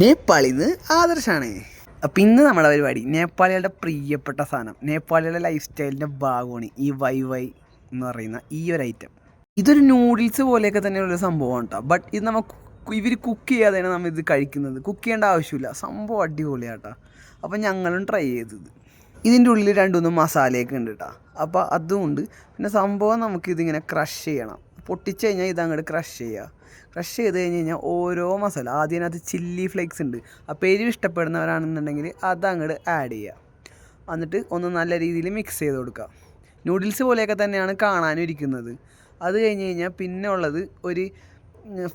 നേപ്പാളിൽ നിന്ന് ആദർശാണ്. അപ്പം ഇന്ന് നമ്മുടെ പരിപാടി നേപ്പാളികളുടെ പ്രിയപ്പെട്ട സാധനം, നേപ്പാളികളുടെ ലൈഫ് സ്റ്റൈലിൻ്റെ ഭാഗമാണ് ഈ വൈ വൈ എന്ന് പറയുന്ന ഈ ഒരു ഐറ്റം. ഇതൊരു നൂഡിൽസ് പോലെയൊക്കെ തന്നെയുള്ളൊരു സംഭവമാണ് കേട്ടോ. ബട്ട് ഇത് ഇവർ കുക്ക് ചെയ്യാതെയാണ് നമ്മൾ ഇത് കഴിക്കുന്നത്. കുക്ക് ചെയ്യേണ്ട ആവശ്യമില്ല, സംഭവം അടിപൊളിയാണ് കേട്ടോ. അപ്പം ഞങ്ങളും ട്രൈ ചെയ്തത്. ഇതിൻ്റെ ഉള്ളിൽ രണ്ടുമൂന്ന് മസാലയൊക്കെ ഉണ്ട് കേട്ടോ. അപ്പോൾ അതുകൊണ്ട് പിന്നെ സംഭവം നമുക്കിതിങ്ങനെ ക്രഷ് ചെയ്യണം. പൊട്ടിച്ച് കഴിഞ്ഞാൽ ഇതങ്ങോട്ട് ക്രഷ് ചെയ്യുക. ക്രഷ് ചെയ്ത് കഴിഞ്ഞ് ഓരോ മസാല ആദ്യം അതിനകത്ത് ചില്ലി ഫ്ലേക്സ് ഉണ്ട്. അപ്പോൾ എരിവ് ഇഷ്ടപ്പെടുന്നവരാണെന്നുണ്ടെങ്കിൽ അതങ്ങോട്ട് ആഡ് ചെയ്യുക. എന്നിട്ട് ഒന്ന് നല്ല രീതിയിൽ മിക്സ് ചെയ്ത് കൊടുക്കുക. നൂഡിൽസ് പോലെയൊക്കെ തന്നെയാണ് കാണാനും ഇരിക്കുന്നത്. അത് കഴിഞ്ഞ് കഴിഞ്ഞാൽ പിന്നെ ഉള്ളത് ഒരു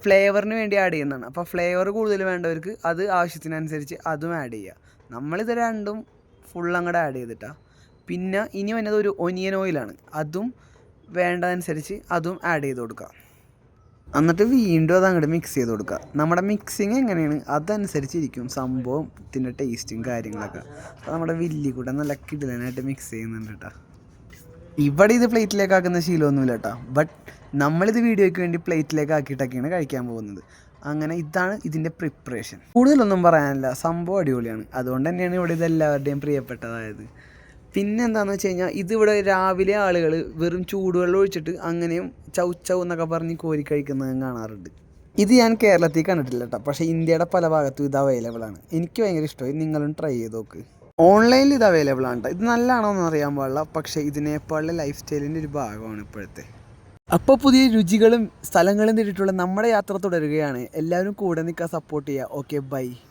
ഫ്ലേവറിന് വേണ്ടി ആഡ് ചെയ്യുന്നതാണ്. അപ്പോൾ ഫ്ലേവർ കൂടുതൽ വേണ്ടവർക്ക് അത് ആവശ്യത്തിനനുസരിച്ച് അതും ആഡ് ചെയ്യുക. നമ്മളിത് രണ്ടും ഫുൾ അങ്ങോട്ട് ആഡ് ചെയ്തിട്ടാണ്. പിന്നെ ഇനി വന്നത് ഒരു ഒനിയൻ ഓയിലാണ്. അതും വേണ്ടതനുസരിച്ച് അതും ആഡ് ചെയ്ത് കൊടുക്കുക. എന്നിട്ട് വീണ്ടും അത് അങ്ങോട്ട് മിക്സ് ചെയ്ത് കൊടുക്കുക. നമ്മുടെ മിക്സിങ് എങ്ങനെയാണ് അതനുസരിച്ചിരിക്കും സംഭവത്തിൻ്റെ ടേസ്റ്റും കാര്യങ്ങളൊക്കെ. അപ്പോൾ നമ്മുടെ വില്ലി കൂടെ നല്ല കിടിലനായിട്ട് മിക്സ് ചെയ്യുന്നുണ്ട് കേട്ടോ. ഇവിടെ ഇത് പ്ലേറ്റിലേക്ക് ആക്കുന്ന ശീലമൊന്നുമില്ല കേട്ടോ. ബട്ട് നമ്മളിത് വീഡിയോയ്ക്ക് വേണ്ടി പ്ലേറ്റിലേക്ക് ആക്കിയിട്ടൊക്കെയാണ് കഴിക്കാൻ പോകുന്നത്. അങ്ങനെ ഇതാണ് ഇതിൻ്റെ പ്രിപ്പറേഷൻ. കൂടുതലൊന്നും പറയാനില്ല, സംഭവം അടിപൊളിയാണ്. അതുകൊണ്ട് തന്നെയാണ് ഇവിടെ ഇതെല്ലാവരുടെയും പ്രിയപ്പെട്ടതായത്. പിന്നെ എന്താണെന്ന് വെച്ച് കഴിഞ്ഞാൽ ഇതിവിടെ രാവിലെ ആളുകൾ വെറും ചൂടുവെള്ളം ഒഴിച്ചിട്ട് അങ്ങനെയും ചൗ എന്നൊക്കെ പറഞ്ഞ് കോരി കഴിക്കുന്നതും കാണാറുണ്ട്. ഇത് ഞാൻ കേരളത്തിൽ കണ്ടിട്ടില്ല കേട്ടോ. പക്ഷേ ഇന്ത്യയുടെ പല ഭാഗത്തും ഇത് അവൈലബിൾ ആണ്. എനിക്ക് ഭയങ്കര ഇഷ്ടമായി, നിങ്ങളും ട്രൈ ചെയ്ത് നോക്ക്. ഓൺലൈനിൽ ഇത് അവൈലബിൾ ആണ് കേട്ടോ. ഇത് നല്ലതാണോ എന്ന് അറിയാൻ പാടില്ല, പക്ഷേ ഇത് നേപ്പാളിലെ ലൈഫ് സ്റ്റൈലിൻ്റെ ഒരു ഭാഗമാണ് ഇപ്പോഴത്തെ. അപ്പോൾ പുതിയ രുചികളും സ്ഥലങ്ങളും തേടിയിട്ടുള്ള നമ്മുടെ യാത്ര തുടരുകയാണ്. എല്ലാവരും കൂടെ നിൽക്കാൻ സപ്പോർട്ട് ചെയ്യുക. Okay, by.